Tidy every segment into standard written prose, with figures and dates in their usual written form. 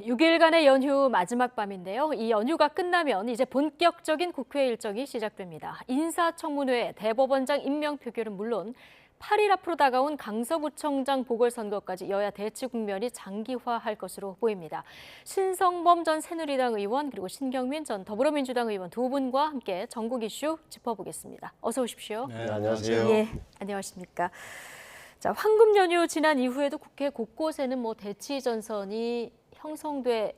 6일간의 연휴 마지막 밤인데요. 이 연휴가 끝나면 이제 본격적인 국회 일정이 시작됩니다. 인사청문회, 대법원장 임명 표결은 물론 8일 앞으로 다가온 강서구청장 보궐선거까지 여야 대치 국면이 장기화할 것으로 보입니다. 신성범 전 새누리당 의원 그리고 신경민 전 더불어민주당 의원 두 분과 함께 전국 이슈 짚어보겠습니다. 어서 오십시오. 네, 안녕하세요. 예, 안녕하십니까. 자, 황금 연휴 지난 이후에도 국회 곳곳에는 대치 전선이 형성돼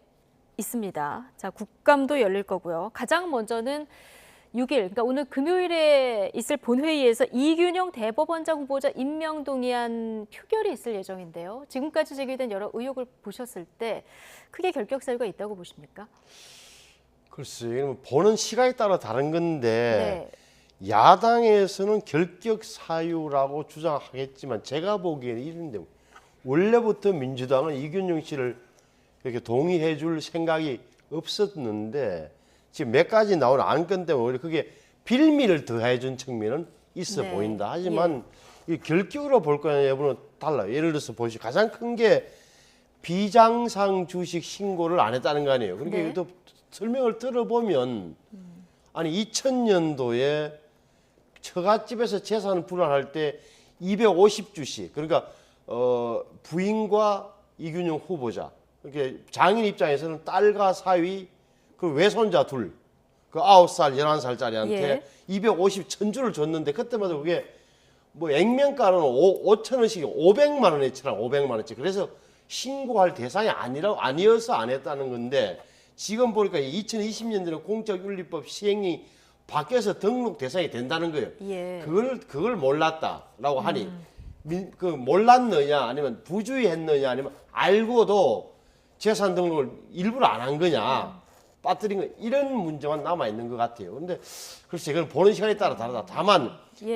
있습니다. 자, 국감도 열릴 거고요. 가장 먼저는 6일, 그러니까 오늘 금요일에 있을 본회의에서 이균용 대법원장 후보자 임명 동의안 표결이 있을 예정인데요. 지금까지 제기된 여러 의혹을 보셨을 때 크게 결격 사유가 있다고 보십니까? 글쎄요, 보는 시각에 따라 다른 건데 야당에서는 결격 사유라고 주장하겠지만 제가 보기에는 이런데 원래부터 민주당은 이균용 씨를 이렇게 동의해 줄 생각이 없었는데 지금 몇 가지 나오는 안건 때문에 오히려 그게 빌미를 더해 준 측면은 있어 보인다. 하지만 이 결격으로 볼 거냐 여부는 달라요. 예를 들어서 보시죠. 가장 큰 게 비장상 주식 신고를 안 했다는 거 아니에요. 그러니까 이것도 설명을 들어보면 아니 2000년도에 처갓집에서 재산 분할할 때 250주씩 그러니까 부인과 이균용 후보자 이렇게 장인 입장에서는 딸과 사위 그 외손자 둘 그 9살 11살짜리한테 250 천주를 줬는데 그때마다 그게 뭐 액면가로는 5,000원씩 500만 원어치랑 500만 원치 그래서 신고할 대상이 아니어서 안 했다는 건데 지금 보니까 2020년도에 공적윤리법 시행이 바뀌어서 등록 대상이 된다는 거예요. 그걸 몰랐다라고 하니 그 몰랐느냐 아니면 부주의했느냐 아니면 알고도 재산 등록을 일부러 안 한 거냐 빠뜨린 거 이런 문제만 남아 있는 것 같아요. 그런데 글쎄 이건 보는 시간에 따라 다르다. 다만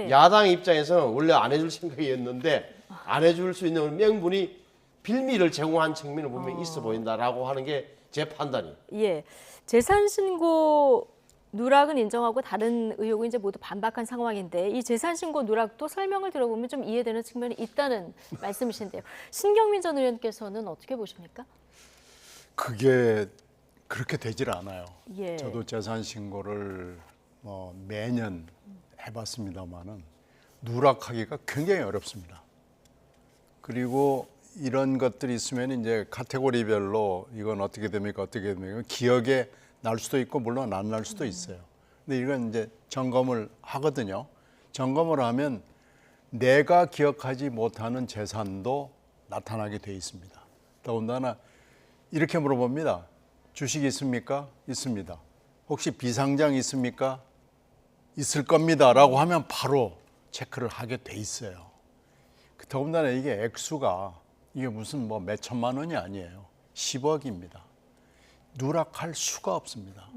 야당 입장에서는 원래 안 해줄 생각이었는데 안 해줄 수 있는 명분이 빌미를 제공한 측면을 보면 있어 보인다라고 하는 게 제 판단이에요. 예, 재산 신고 누락은 인정하고 다른 의혹은 이제 모두 반박한 상황인데 이 재산 신고 누락도 설명을 들어보면 좀 이해되는 측면이 있다는 말씀이신데요. 신경민 전 의원께서는 어떻게 보십니까? 그게 그렇게 되질 않아요. 예. 저도 재산 신고를 매년 해봤습니다만은 누락하기가 굉장히 어렵습니다. 그리고 이런 것들이 있으면 이제 카테고리별로 이건 어떻게 됩니까? 어떻게 됩니까? 기억에 날 수도 있고 물론 안 날 수도 있어요. 근데 이건 이제 점검을 하거든요. 점검을 하면 내가 기억하지 못하는 재산도 나타나게 돼 있습니다. 더군다나 이렇게 물어봅니다. 주식 있습니까? 있습니다. 혹시 비상장 있습니까? 있을 겁니다. 라고 하면 바로 체크를 하게 돼 있어요. 더군다나 이게 액수가 이게 무슨 몇 천만 원이 아니에요. 10억입니다. 누락할 수가 없습니다.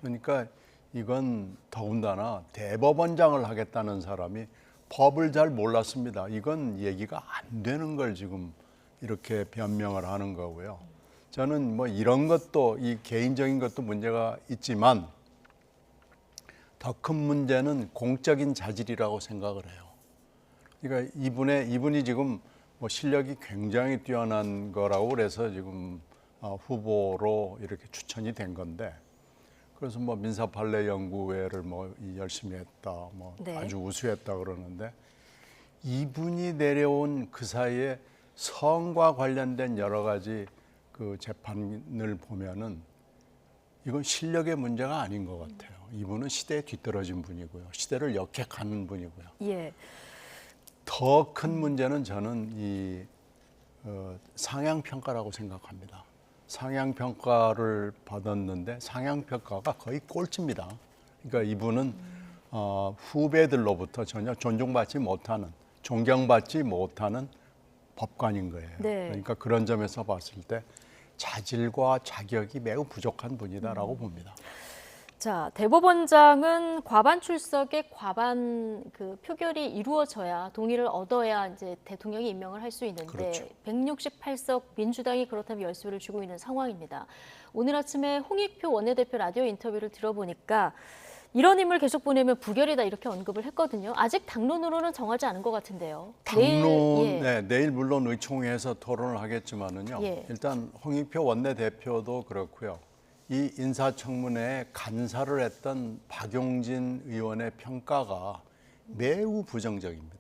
그러니까 이건 더군다나 대법원장을 하겠다는 사람이 법을 잘 몰랐습니다. 이건 얘기가 안 되는 걸 지금 이렇게 변명을 하는 거고요. 저는 이런 것도 이 개인적인 것도 문제가 있지만 더 큰 문제는 공적인 자질이라고 생각을 해요. 그러니까 이분이 지금 실력이 굉장히 뛰어난 거라고 그래서 지금 후보로 이렇게 추천이 된 건데 그래서 민사판례 연구회를 열심히 했다, 아주 우수했다 그러는데 이분이 내려온 그 사이에 성과 관련된 여러 가지 그 재판을 보면은 이건 실력의 문제가 아닌 것 같아요. 이분은 시대에 뒤떨어진 분이고요, 시대를 역행하는 분이고요. 더 큰 문제는 저는 이 상향평가라고 생각합니다. 상향평가를 받았는데 상향평가가 거의 꼴찌입니다. 그러니까 이분은 후배들로부터 전혀 존중받지 못하는, 존경받지 못하는 법관인 거예요. 그러니까 그런 점에서 봤을 때 자질과 자격이 매우 부족한 분이다라고 봅니다. 자, 대법원장은 과반 출석에 과반 그 표결이 이루어져야 동의를 얻어야 이제 대통령이 임명을 할 수 있는데 168석 민주당이 그렇다면 열수를 주고 있는 상황입니다. 오늘 아침에 홍익표 원내대표 라디오 인터뷰를 들어보니까 이런 인물 계속 보내면 부결이다 이렇게 언급을 했거든요. 아직 당론으로는 정하지 않은 것 같은데요. 내일 물론 의총회에서 토론을 하겠지만은요. 예. 일단 홍익표 원내대표도 그렇고요. 이 인사청문회에 간사를 했던 박용진 의원의 평가가 매우 부정적입니다.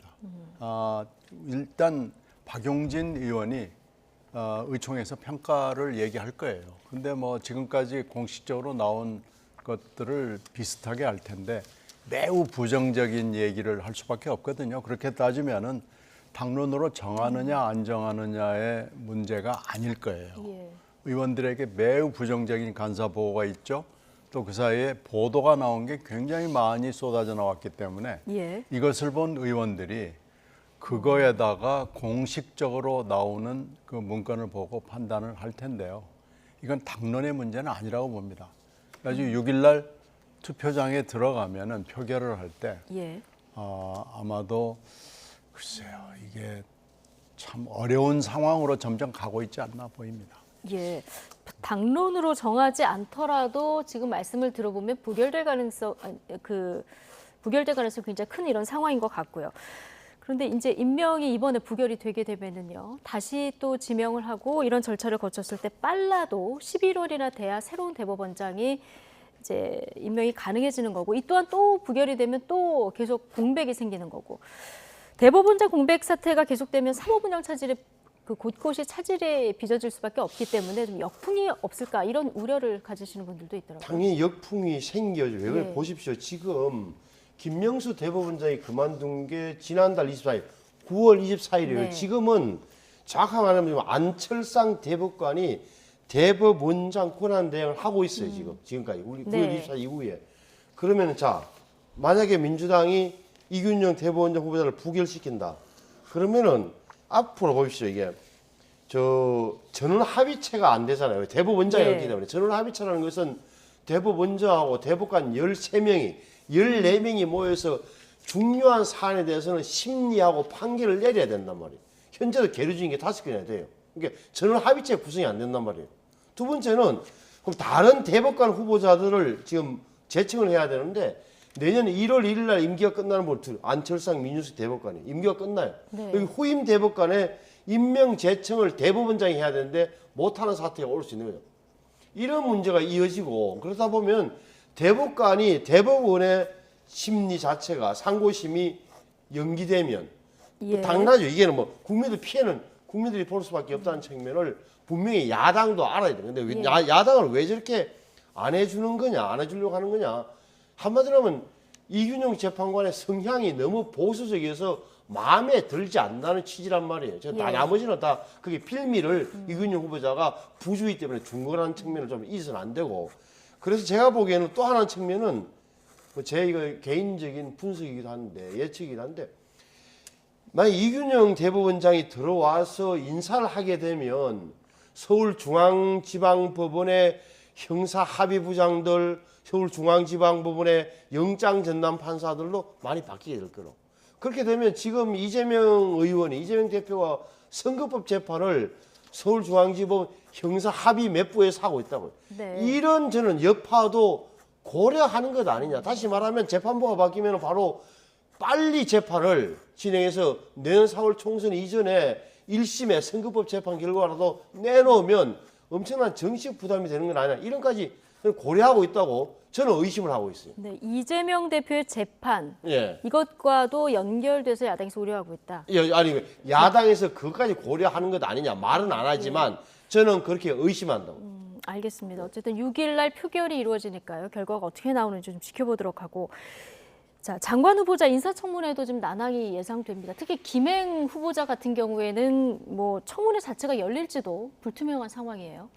일단 박용진 의원이 의총에서 평가를 얘기할 거예요. 근데 뭐 지금까지 공식적으로 나온 것들을 비슷하게 할 텐데 매우 부정적인 얘기를 할 수밖에 없거든요. 그렇게 따지면은 당론으로 정하느냐 안 정하느냐의 문제가 아닐 거예요. 예. 의원들에게 매우 부정적인 간사 보고가 있죠. 또 그 사이에 보도가 나온 게 굉장히 많이 쏟아져 나왔기 때문에 예. 이것을 본 의원들이 그거에다가 공식적으로 나오는 그 문건을 보고 판단을 할 텐데요. 이건 당론의 문제는 아니라고 봅니다. 그래서 6일 날 투표장에 들어가면은 표결을 할 때 예. 아마도 글쎄요, 이게 참 어려운 상황으로 점점 가고 있지 않나 보입니다. 예. 당론으로 정하지 않더라도 지금 말씀을 들어보면 부결될 가능성이 굉장히 큰 이런 상황인 것 같고요. 그런데 이제 임명이 이번에 부결이 되게 되면은요, 다시 또 지명을 하고 이런 절차를 거쳤을 때 빨라도 11월이나 돼야 새로운 대법원장이 이제 임명이 가능해지는 거고, 이 또한 또 부결이 되면 또 계속 공백이 생기는 거고, 대법원장 공백 사태가 계속되면 사법운영 차질에 곳곳이 차질에 빚어질 수밖에 없기 때문에 좀 역풍이 없을까 이런 우려를 가지시는 분들도 있더라고요. 당연히 역풍이 생겨죠. 왜 그래 예. 보십시오. 지금 김명수 대법원장이 그만둔 게 지난달 24일, 9월 24일이에요. 네. 지금은 정확하게 말하면 안철상 대법관이 대법원장 권한 대행을 하고 있어요. 지금까지 우리 9월 네. 24일 이후에. 그러면 자 만약에 민주당이 이균영 대법원장 후보자를 부결시킨다. 그러면은 앞으로 보십시오. 이게 전원 합의체가 안 되잖아요. 대법원장이었기 네. 때문에. 전원 합의체라는 것은 대법원장하고 대법관 13명이 14명이 모여서 중요한 사안에 대해서는 심리하고 판결을 내려야 된단 말이에요. 현재도 계류 중인 게 5개나 돼요. 그러니까 전원 합의체 구성이 안 된단 말이에요. 두 번째는 그럼 다른 대법관 후보자들을 지금 제청을 해야 되는데 내년 1월 1일 날 임기가 끝나는 걸 안철상 민윤숙 대법관이 임기가 끝나요. 네. 여기 후임 대법관의 임명 제청을 대법원장이 해야 되는데 못하는 사태가 올 수 있는 거죠. 이런 문제가 이어지고 그러다 보면 대법원의 심리 자체가 상고심이 연기되면 예. 당연하죠. 이게는 뭐 국민들 피해는 국민들이 볼 수밖에 없다는 측면을 분명히 야당도 알아야 돼요. 근데 예. 야당을 왜 저렇게 안 해주는 거냐, 안 해주려고 하는 거냐. 한마디로 하면 이균용 재판관의 성향이 너무 보수적이어서 마음에 들지 않는다는 취지란 말이에요. 예. 나머지는 다 그게 필미를 이균용 후보자가 부주의 때문에 준 거라는 측면을 좀 잊어서는 안 되고. 그래서 제가 보기에는 또 하나의 측면은 제 이거 개인적인 분석이기도 한데 예측이기도 한데 만약 이균영 대법원장이 들어와서 인사를 하게 되면 서울중앙지방법원의 형사합의부장들, 서울중앙지방법원의 영장전담판사들로 많이 바뀌게 될 거로. 그렇게 되면 지금 이재명 대표가 선거법 재판을 서울중앙지법 형사합의매부에서 하고 있다고요. 네. 이런 저는 여파도 고려하는 것 아니냐. 다시 말하면 재판부가 바뀌면 바로 빨리 재판을 진행해서 내년 4월 총선 이전에 1심의 선거법 재판 결과라도 내놓으면 엄청난 정치적 부담이 되는 건 아니냐. 이런까지 고려하고 있다고 저는 의심을 하고 있어요. 네, 이재명 대표의 재판 예. 이것과도 연결돼서 야당에서 우려하고 있다. 아니 야당에서 그것까지 고려하는 것 아니냐 말은 안 하지만 저는 그렇게 의심한다고. 알겠습니다. 어쨌든 6일 날 표결이 이루어지니까요. 결과가 어떻게 나오는지 좀 지켜보도록 하고. 자, 장관 후보자 인사청문회도 좀 난항이 예상됩니다. 특히 김행 후보자 같은 경우에는 뭐 청문회 자체가 열릴지도 불투명한 상황이에요.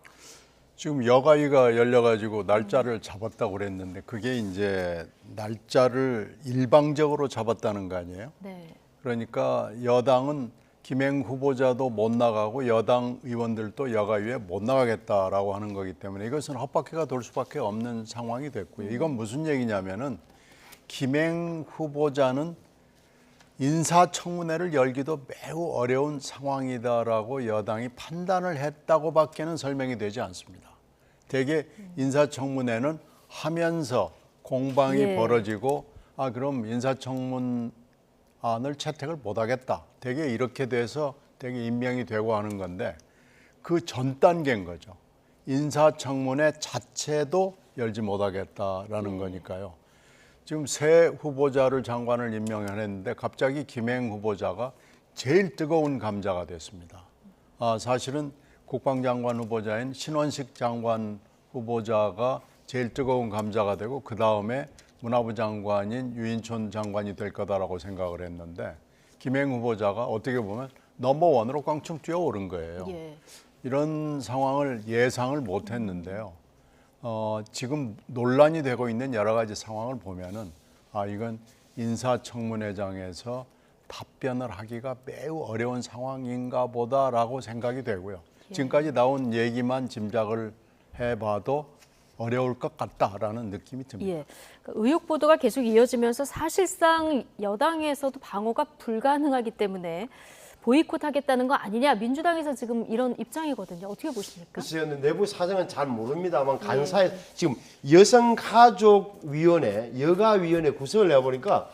지금 여가위가 열려가지고 날짜를 잡았다고 그랬는데 그게 이제 날짜를 일방적으로 잡았다는 거 아니에요? 네. 그러니까 여당은 김행 후보자도 못 나가고 여당 의원들도 여가위에 못 나가겠다라고 하는 거기 때문에 이것은 헛바퀴가 돌 수밖에 없는 상황이 됐고요. 이건 무슨 얘기냐면은 김행 후보자는 인사청문회를 열기도 매우 어려운 상황이다라고 여당이 판단을 했다고밖에는 설명이 되지 않습니다. 대개 인사청문회는 하면서 공방이 예. 벌어지고 그럼 인사청문안을 채택을 못하겠다. 되게 이렇게 돼서 되게 임명이 되고 하는 건데 그 전 단계인 거죠. 인사청문회 자체도 열지 못하겠다라는 거니까요. 지금 새 후보자를 장관을 임명했는데 갑자기 김행 후보자가 제일 뜨거운 감자가 됐습니다. 사실은 국방장관 후보자인 신원식 장관 후보자가 제일 뜨거운 감자가 되고 그 다음에 문화부 장관인 유인촌 장관이 될 거다라고 생각을 했는데 김행 후보자가 어떻게 보면 넘버원으로 꽝충 뛰어오른 거예요. 예. 이런 상황을 예상을 못했는데요. 지금 논란이 되고 있는 여러 가지 상황을 보면은 이건 인사청문회장에서 답변을 하기가 매우 어려운 상황인가 보다라고 생각이 되고요. 지금까지 나온 얘기만 짐작을 해봐도 어려울 것 같다라는 느낌이 듭니다. 예. 그러니까 의혹 보도가 계속 이어지면서 사실상 여당에서도 방어가 불가능하기 때문에 보이콧하겠다는 거 아니냐, 민주당에서 지금 이런 입장이거든요. 어떻게 보십니까? 글쎄요, 내부 사정은 잘 모릅니다만 간사에 지금 여성가족위원회, 여가위원회 구성을 해보니까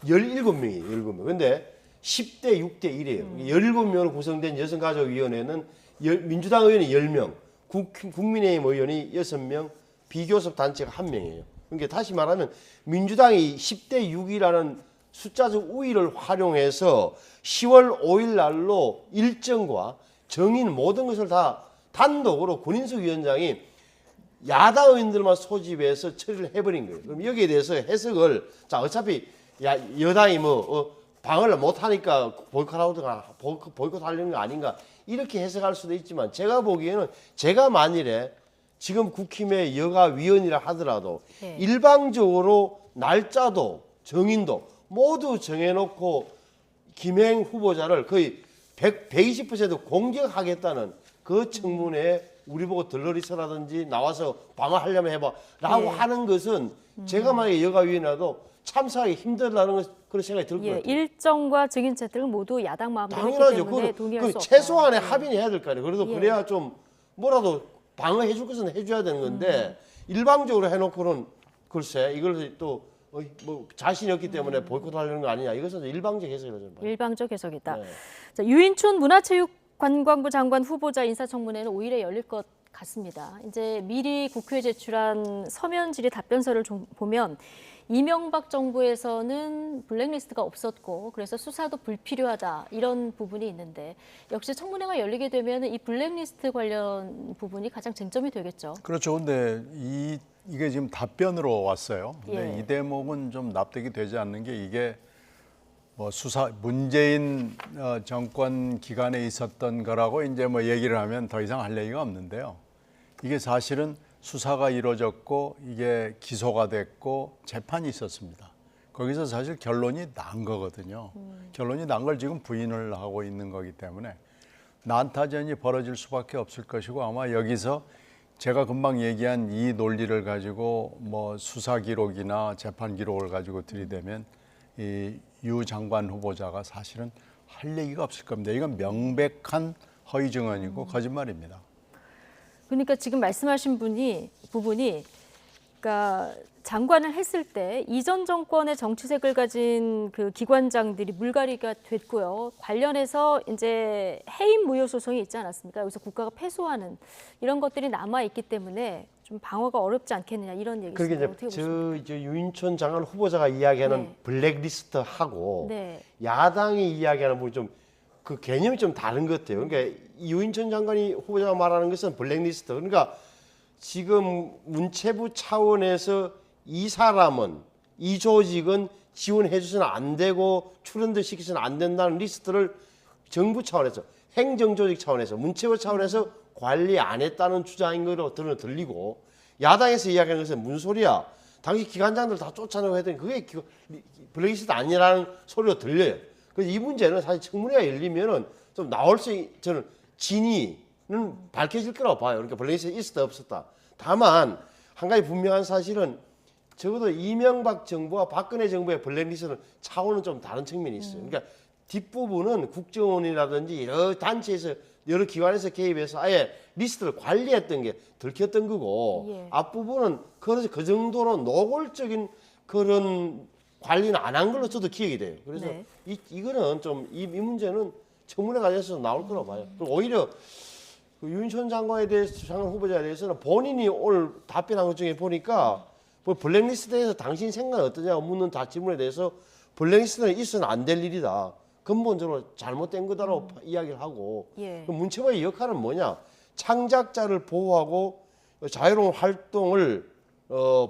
17명이에요. 17명. 근데 10대 6대 1이에요. 17명으로 구성된 여성가족위원회는 민주당 의원이 10명, 국민의힘 의원이 6명, 비교섭 단체가 1명이에요. 그러니까 다시 말하면 민주당이 10대 6이라는 숫자적 우위를 활용해서 10월 5일 날로 일정과 정인 모든 것을 다 단독으로 권인숙 위원장이 야당 의원들만 소집해서 처리를 해버린 거예요. 그럼 여기에 대해서 해석을 어차피 여당이 방어를 못하니까 보이콧하려는 거 아닌가 이렇게 해석할 수도 있지만 제가 보기에는 제가 만일에 지금 국힘의 여가위원이라 하더라도 네. 일방적으로 날짜도 정인도 모두 정해놓고 김행 후보자를 거의 120% 공격하겠다는 그 청문회에 우리 보고 들러리서라든지 나와서 방어하려면 해봐라고 하는 것은 제가 만약에 여가위원이라도 참석하기 힘들다는 그런 생각이 들 것 같아요. 일정과 증인 채택은 모두 야당 마음대로 했기 당연하죠. 때문에 동의할 수 없다. 최소한의 합의는 해야 될 거 아니에요. 그래도 예. 그래야 좀 뭐라도 방어해 줄 것은 해줘야 되는 건데 일방적으로 해놓고는 글쎄 이걸 또 자신이 없기 때문에 보이콧하려는 거 아니냐. 이것은 일방적 해석이라고 저는 봐요. 일방적 해석이다. 네. 자, 유인촌 문화체육관광부 장관 후보자 인사청문회는 5일에 열릴 것 같습니다. 이제 미리 국회에 제출한 서면 질의 답변서를 좀 보면 이명박 정부에서는 블랙리스트가 없었고 그래서 수사도 불필요하다 이런 부분이 있는데 역시 청문회가 열리게 되면 이 블랙리스트 관련 부분이 가장 쟁점이 되겠죠. 그렇죠. 근데 이게 지금 답변으로 왔어요. 근데 예. 이 대목은 좀 납득이 되지 않는 게 이게 문재인 정권 기간에 있었던 거라고 이제 얘기를 하면 더 이상 할 얘기가 없는데요. 이게 사실은 수사가 이루어졌고 이게 기소가 됐고 재판이 있었습니다. 거기서 사실 결론이 난 거거든요. 결론이 난 걸 지금 부인을 하고 있는 거기 때문에 난타전이 벌어질 수밖에 없을 것이고 아마 여기서 제가 금방 얘기한 이 논리를 가지고 수사 기록이나 재판 기록을 가지고 들이대면 이 유 장관 후보자가 사실은 할 얘기가 없을 겁니다. 이건 명백한 허위 증언이고 거짓말입니다. 그러니까 지금 말씀하신 부분이 그러니까 장관을 했을 때 이전 정권의 정치색을 가진 그 기관장들이 물갈이가 됐고요. 관련해서 이제 해임 무효 소송이 있지 않았습니까? 여기서 국가가 패소하는 이런 것들이 남아 있기 때문에 좀 방어가 어렵지 않겠느냐 이런 얘기죠. 그러게 어떻게 보십니까? 저 유인촌 장관 후보자가 이야기하는 네. 블랙리스트하고 네. 야당이 이야기하는 부분이 좀 그 개념이 좀 다른 것 같아요. 그러니까 유인촌 장관이 후보자가 말하는 것은 블랙리스트. 그러니까 지금 문체부 차원에서 이 사람은 이 조직은 지원해 줘서는 안 되고 출연들 시켜서는 안 된다는 리스트를 정부 차원에서 행정조직 차원에서 문체부 차원에서 관리 안 했다는 주장인 거로 들리고 야당에서 이야기하는 것은 무슨 소리야? 당시 기관장들 다 쫓아내고 했더니 그게 블랙리스트 아니라는 소리로 들려요. 그래서 이 문제는 사실 청문회가 열리면은 좀 나올 저는 진위는 밝혀질 거라고 봐요. 그러니까 블랙리스트 있었다 없었다. 다만 한 가지 분명한 사실은 적어도 이명박 정부와 박근혜 정부의 블랙리스트는 차원은 좀 다른 측면이 있어요. 그러니까 뒷부분은 국정원이라든지 여러 단체에서 여러 기관에서 개입해서 아예 리스트를 관리했던 게 들켰던 거고 예. 앞부분은 그 정도로 노골적인 그런 관리는 안 한 걸로 저도 기억이 돼요. 그래서 네. 이거는 좀 이 문제는 청문회 과정에서 나올 거라고 봐요. 그리고 오히려 그 유인천 장관에 대해서 장관 후보자에 대해서는 본인이 오늘 답변한 것 중에 보니까 뭐 블랙리스트에 대해서 당신 생각은 어떠냐고 묻는 질문에 대해서 블랙리스트는 있어서는 안 될 일이다. 근본적으로 잘못된 거다라고 이야기를 하고 예. 그럼 문체부의 역할은 뭐냐? 창작자를 보호하고 자유로운 활동을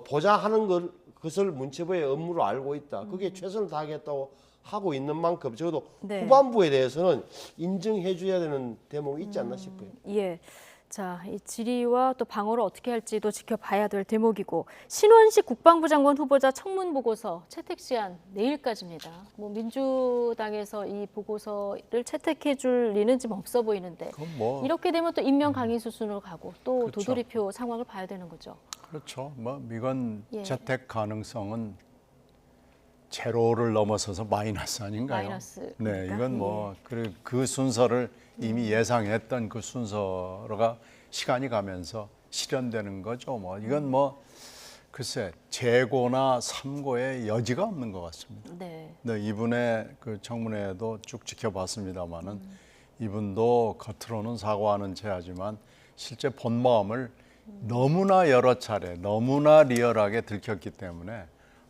보장하는 것을 문체부의 업무로 알고 있다. 그게 최선을 다하겠다고 하고 있는 만큼 적어도 네. 후반부에 대해서는 인정해 줘야 되는 대목이 있지 않나 싶어요. 예. 자, 이 질의와 또 방어를 어떻게 할지도 지켜봐야 될 대목이고 신원식 국방부 장관 후보자 청문 보고서 채택 시한 내일까지입니다. 뭐 민주당에서 이 보고서를 채택해 줄 리는 지금 없어 보이는데 그건 뭐 이렇게 되면 또 임명 강행 수순으로 가고 또 그렇죠. 도돌이표 상황을 봐야 되는 거죠. 그렇죠. 뭐 이건 예. 채택 가능성은 제로를 넘어서서 마이너스 아닌가요? 마이너스입니까? 네, 이건 뭐 그 순서를 이미 예상했던 그 순서가 시간이 가면서 실현되는 거죠. 뭐 이건 뭐 글쎄 재고나 삼고의 여지가 없는 것 같습니다. 네. 네, 이분의 그 청문회도 쭉 지켜봤습니다만은 이분도 겉으로는 사과하는 체하지만 실제 본 마음을 너무나 여러 차례 너무나 리얼하게 들켰기 때문에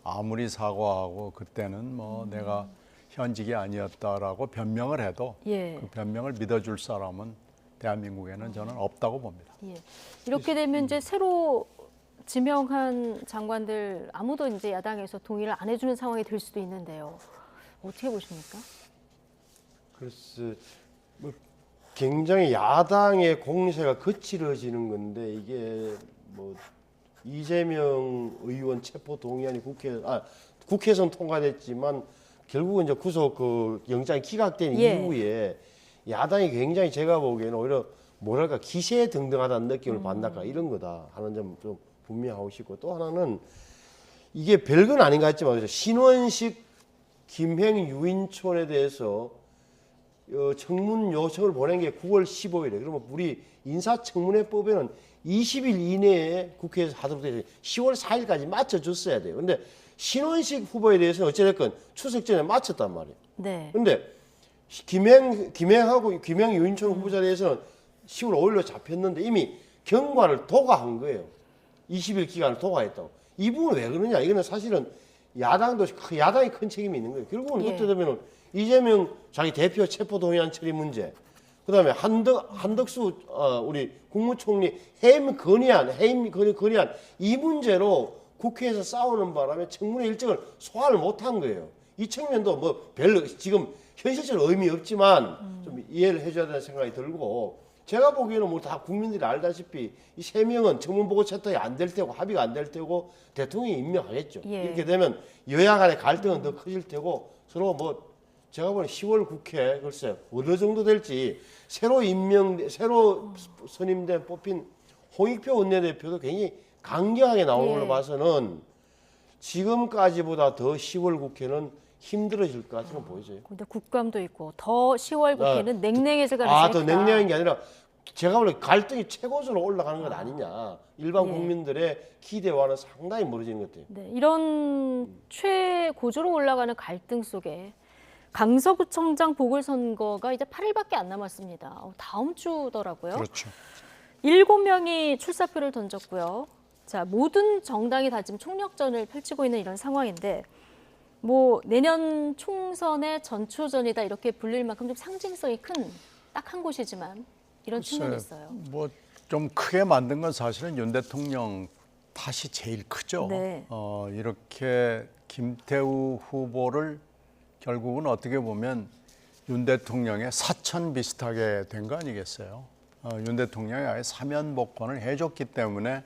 아무리 사과하고 그때는 뭐 내가 현직이 아니었다라고 변명을 해도 예. 그 변명을 믿어줄 사람은 대한민국에는 저는 없다고 봅니다. 예. 이렇게 되면 이제 새로 지명한 장관들 아무도 이제 야당에서 동의를 안 해주는 상황이 될 수도 있는데요. 어떻게 보십니까? 글쎄, 뭐 굉장히 야당의 공세가 거칠어지는 건데 이게 뭐 이재명 의원 체포 동의안이 국회에서는 통과됐지만 결국은 이제 구속 그 영장이 기각된 예. 이후에 야당이 굉장히 제가 보기에는 오히려 뭐랄까 기세등등하다는 느낌을 받는다 이런 거다 하는 점 좀 분명하고 싶고 또 하나는 이게 별건 아닌 것 같지만 신원식, 김행, 유인촌에 대해서 청문 요청을 보낸 게 9월 15일에 그러면 우리 인사청문회법에는 20일 이내에 국회에서 하도록 되어 있어요. 10월 4일까지 맞춰줬어야 돼요. 근데 신원식 후보에 대해서는 어찌됐건 추석 전에 맞췄단 말이에요. 네. 근데 김행하고 김행 유인촌 후보자에 대해서는 10월 5일로 잡혔는데 이미 경과를 도과한 거예요. 20일 기간을 도과했다고. 이 부분은 왜 그러냐? 이거는 사실은 야당이 큰 책임이 있는 거예요. 결국은 예. 그때 되면은 이재명 자기 대표 체포 동의안 처리 문제, 그다음에 한덕수 우리 국무총리 해임 건의안 이 문제로 국회에서 싸우는 바람에 청문회 일정을 소화를 못한 거예요. 이 측면도 뭐 별로 지금 현실적으로 의미 없지만 좀 이해를 해줘야 되는 생각이 들고 제가 보기에는 뭐 다 국민들이 알다시피 이 세 명은 청문보고 채택이 안 될 테고 합의가 안 될 테고 대통령이 임명하겠죠. 예. 이렇게 되면 여야 간의 갈등은 더 커질 테고 서로 뭐 제가 보는 10월 국회 글쎄 어느 정도 될지 새로 선임된 뽑힌 홍익표 원내대표도 굉장히 강경하게 나오는 예. 걸로 봐서는 지금까지보다 더 10월 국회는 힘들어질 것 같은 건 보여져요. 근데 국감도 있고 더 10월 국회는 냉랭해질 가능성이 더 있다. 냉랭한 게 아니라 제가 보기엔 갈등이 최고조로 올라가는 것 아니냐. 일반 예. 국민들의 기대와는 상당히 멀어지는 것 같아요. 네, 이런 최고조로 올라가는 갈등 속에 강서구청장 보궐선거가 이제 8일밖에 안 남았습니다. 다음 주더라고요. 그렇죠. 7명이 출사표를 던졌고요. 자, 모든 정당이 다 지금 총력전을 펼치고 있는 이런 상황인데 뭐 내년 총선의 전초전이다 이렇게 불릴 만큼 좀 상징성이 큰 딱 한 곳이지만 이런 측면이 있어요. 뭐 좀 크게 만든 건 사실은 윤 대통령 탓이 제일 크죠. 네. 이렇게 김태우 후보를 결국은 어떻게 보면 윤 대통령의 사천 비슷하게 된 거 아니겠어요? 윤 대통령이 아예 사면 복권을 해줬기 때문에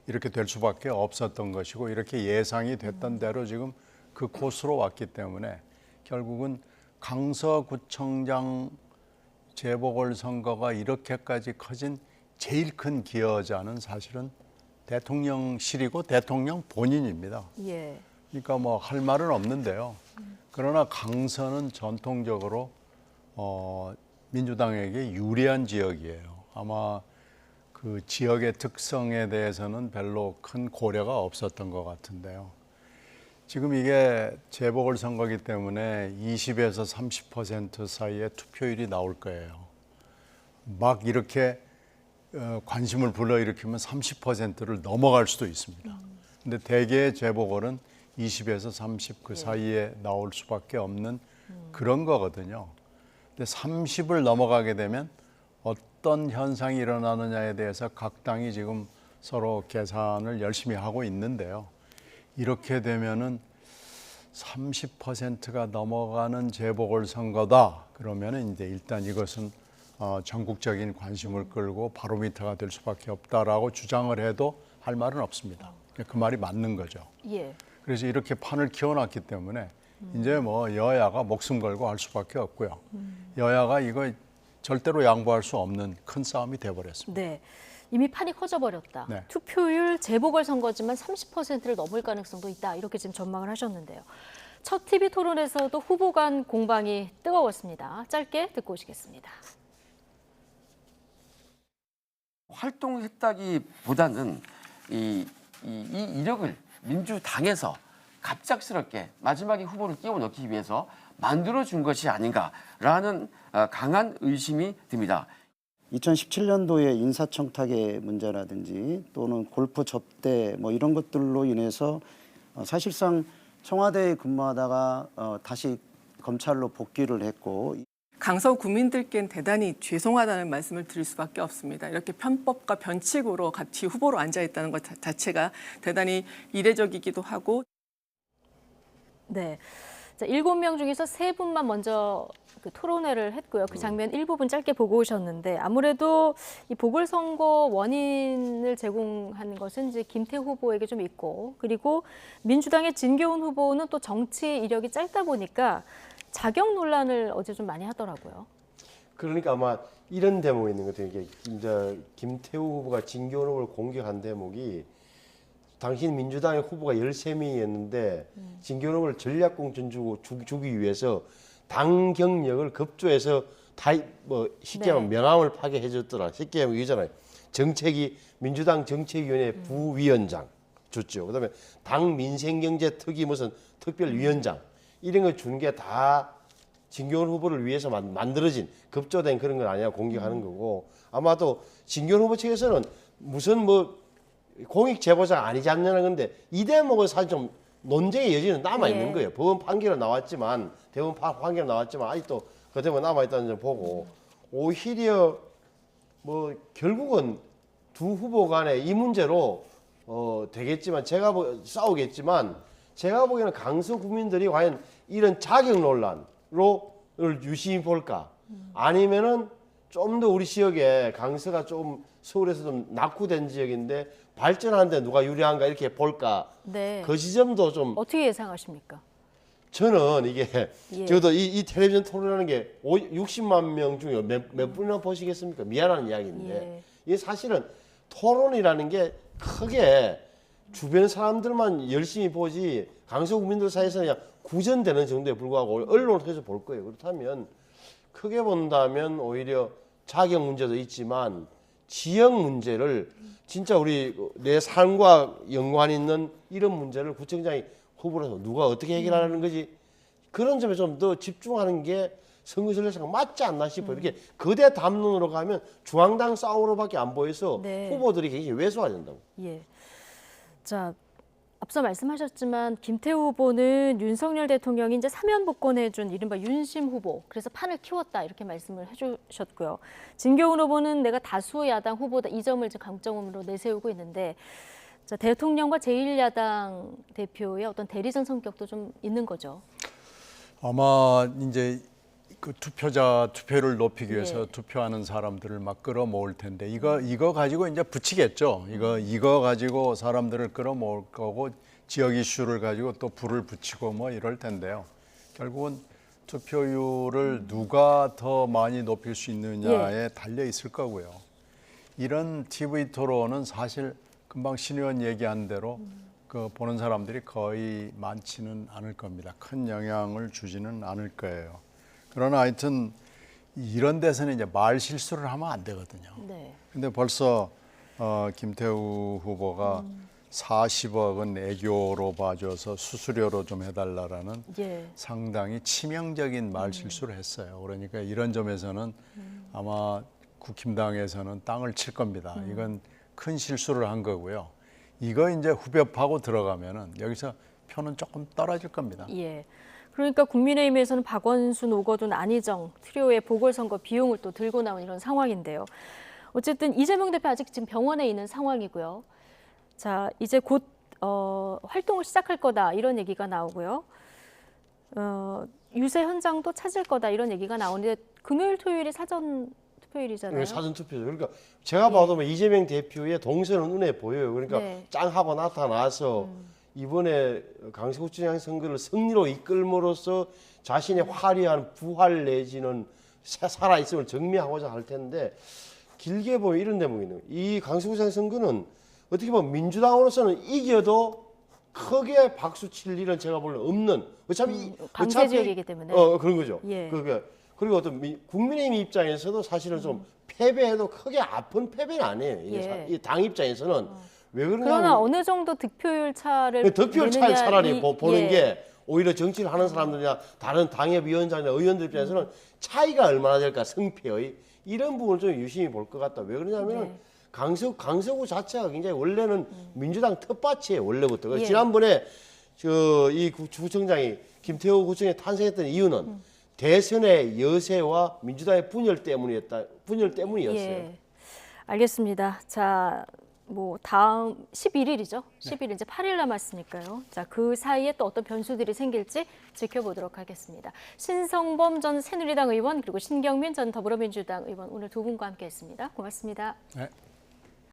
이렇게 될 수밖에 없었던 것이고 이렇게 예상이 됐던 대로 지금 그 코스로 왔기 때문에 결국은 강서구청장 재보궐선거가 이렇게까지 커진 제일 큰 기여자는 사실은 대통령실이고 대통령 본인입니다. 예. 그러니까 뭐 할 말은 없는데요. 그러나 강서는 전통적으로 민주당에게 유리한 지역이에요. 아마 그 지역의 특성에 대해서는 별로 큰 고려가 없었던 것 같은데요. 지금 이게 재보궐선거이기 때문에 20에서 30% 사이의 투표율이 나올 거예요. 막 이렇게 관심을 불러일으키면 30%를 넘어갈 수도 있습니다. 근데 대개의 재보궐은 20에서 30 그 사이에 나올 수밖에 없는 그런 거거든요. 근데 30을 넘어가게 되면 어떤 현상이 일어나느냐에 대해서 각 당이 지금 서로 계산을 열심히 하고 있는데요. 이렇게 되면은 30%가 넘어가는 재보궐선거다. 그러면은 이제 일단 이것은 전국적인 관심을 끌고 바로미터가 될 수밖에 없다라고 주장을 해도 할 말은 없습니다. 그 말이 맞는 거죠. 예. 그래서 이렇게 판을 키워놨기 때문에 이제 뭐 여야가 목숨 걸고 할 수밖에 없고요. 여야가 이거 절대로 양보할 수 없는 큰 싸움이 돼버렸습니다. 네. 이미 판이 커져버렸다. 네. 투표율 재보궐선거지만 30%를 넘을 가능성도 있다. 이렇게 지금 전망을 하셨는데요. 첫 TV 토론에서도 후보 간 공방이 뜨거웠습니다. 짧게 듣고 오시겠습니다. 활동했다기보다는 이 이력을 민주당에서 갑작스럽게 마지막에 후보를 끼워 넣기 위해서 만들어준 것이 아닌가라는 강한 의심이 듭니다. 2017년도에 인사청탁의 문제라든지 또는 골프 접대 뭐 이런 것들로 인해서 사실상 청와대에 근무하다가 다시 검찰로 복귀를 했고 강서 구민들께는 대단히 죄송하다는 말씀을 드릴 수밖에 없습니다. 이렇게 편법과 변칙으로 같이 후보로 앉아있다는 것 자체가 대단히 이례적이기도 하고. 네. 자, 7명 중에서 3분만 먼저 그 토론회를 했고요. 그 장면 일부분 짧게 보고 오셨는데 아무래도 이 보궐선거 원인을 제공한 것은 이제 김태우 후보에게 좀 있고 그리고 민주당의 진교훈 후보는 또 정치 이력이 짧다 보니까 자격 논란을 어제 좀 많이 하더라고요. 그러니까 아마 이런 대목이 있는 것 같아요. 이게 이제 김태우 후보가 진교훈 후보를 공격한 대목이 당신 민주당의 후보가 13명이었는데 진교훈 후보를 전략공천 주기 위해서 당 경력을 급조해서 쉽게 말하면 명함을 파괴해 줬더라. 쉽게 하면 이거잖아요. 민주당 정책위원회 부위원장 줬죠. 그다음에 당 민생경제특위 무슨 특별위원장 이런 거 준 게 다 진교훈 후보를 위해서 만들어진 급조된 그런 건 아니야 공격하는 거고 아마도 진교훈 후보 측에서는 무슨 뭐 공익 제보자가 아니지 않냐는 건데 이 대목은 사실 좀 논쟁의 여지는 남아 있는 거예요. 법원 판결은 나왔지만 대법원 판결은 나왔지만 아직도 그 대목은 남아 있다는 점 보고 오히려 뭐 결국은 두 후보 간에 이 문제로 되겠지만 싸우겠지만 제가 보기에는 강서 구민들이 과연 이런 자격 논란으로 유심히 볼까 아니면은 좀 더 우리 지역에 강서가 좀 서울에서 좀 낙후된 지역인데 발전하는데 누가 유리한가 이렇게 볼까 네. 그 지점도 좀 어떻게 예상하십니까? 저는 이게 예. 저도 이 텔레비전 토론하는 게 60만 명 중에 몇 분이나 보시겠습니까? 미안한 이야기인데 예. 이게 사실은 토론이라는 게 크게 주변 사람들만 열심히 보지 강서 국민들 사이에서는 그냥 구전되는 정도에 불과하고 언론에서 볼 거예요. 그렇다면 크게 본다면 오히려 자격 문제도 있지만 지역 문제를 진짜 우리 내 삶과 연관 있는 이런 문제를 구청장이 후보로서 누가 어떻게 해결하는 거지 그런 점에 좀 더 집중하는 게 선거 전략상 맞지 않나 싶어요. 이렇게 거대 담론으로 가면 중앙당 싸움으로밖에 안 보여서 네. 후보들이 굉장히 왜소화된다고. 예. 자, 앞서 말씀하셨지만 김태우 후보는 윤석열 대통령이 이제 사면 복권해준 이른바 윤심 후보, 그래서 판을 키웠다 이렇게 말씀을 해주셨고요. 진교훈 후보는 내가 다수 야당 후보다 이 점을 이제 강점으로 내세우고 있는데, 자, 대통령과 제1야당 대표의 어떤 대리전 성격도 좀 있는 거죠. 아마 이제 그 투표를 높이기 위해서 예. 투표하는 사람들을 막 끌어모을 텐데 이거 가지고 이제 붙이겠죠. 이거 가지고 사람들을 끌어모을 거고 지역 이슈를 가지고 또 불을 붙이고 뭐 이럴 텐데요. 결국은 투표율을 누가 더 많이 높일 수 있느냐에 달려 있을 거고요. 이런 TV 토론은 사실 금방 신 의원 얘기한 대로 그 보는 사람들이 거의 많지는 않을 겁니다. 큰 영향을 주지는 않을 거예요. 그러나 하여튼 이런 데서는 이제 말 실수를 하면 안 되거든요. 네. 근데 벌써 김태우 후보가 40억은 애교로 봐줘서 수수료로 좀 해달라라는 예. 상당히 치명적인 말 실수를 했어요. 그러니까 이런 점에서는 아마 국힘당에서는 땅을 칠 겁니다. 이건 큰 실수를 한 거고요. 이거 이제 후벼파고 들어가면은 여기서 표는 조금 떨어질 겁니다. 예. 그러니까 국민의힘에서는 박원순, 오거돈, 안희정 트리오의 보궐선거 비용을 또 들고 나온 이런 상황인데요. 어쨌든 이재명 대표 아직 지금 병원에 있는 상황이고요. 자, 이제 곧 활동을 시작할 거다 이런 얘기가 나오고요. 유세 현장도 찾을 거다 이런 얘기가 나오는데 금요일, 토요일이 사전 투표일이잖아요. 사전 투표죠. 그러니까 제가 봐도 뭐 이재명 대표의 동선은 눈에 보여요. 그러니까 네. 짱하고 나타나서 이번에 강서구청장 선거를 승리로 이끌므로써 자신의 화려한 부활 내지는 살아있음을 증명하고자 할 텐데 길게 보면 이런 대목이 있는 거예요. 이 강서구청장 선거는 어떻게 보면 민주당으로서는 이겨도 크게 박수 칠 일은 제가 볼래 없는 어차피 강세 지역이기 때문에. 그런 거죠. 예. 그리고 어떤 국민의힘 입장에서도 사실은 좀 패배해도 크게 아픈 패배는 아니에요. 예. 이 당 입장에서는 왜 그러냐면 그러나 어느 정도 득표율 차를 득표율 차이 내느냐, 차라리 보는 예. 게 오히려 정치를 하는 사람들이나 다른 당협위원장이나 의원들 입장에서는 차이가 얼마나 될까 성패의 이런 부분을 좀 유심히 볼 것 같다. 왜 그러냐면 네. 강서구 자체가 굉장히 원래는 민주당 텃밭이에요. 원래부터. 예. 지난번에 이 구청장이 김태호 구청장이 탄생했던 이유는 대선의 여세와 민주당의 분열 때문이었어요. 예. 알겠습니다. 자, 뭐 다음 11일이죠. 11일 이제 8일 남았으니까요. 자, 그 사이에 또 어떤 변수들이 생길지 지켜보도록 하겠습니다. 신성범 전 새누리당 의원 그리고 신경민 전 더불어민주당 의원 오늘 두 분과 함께했습니다. 고맙습니다. 네.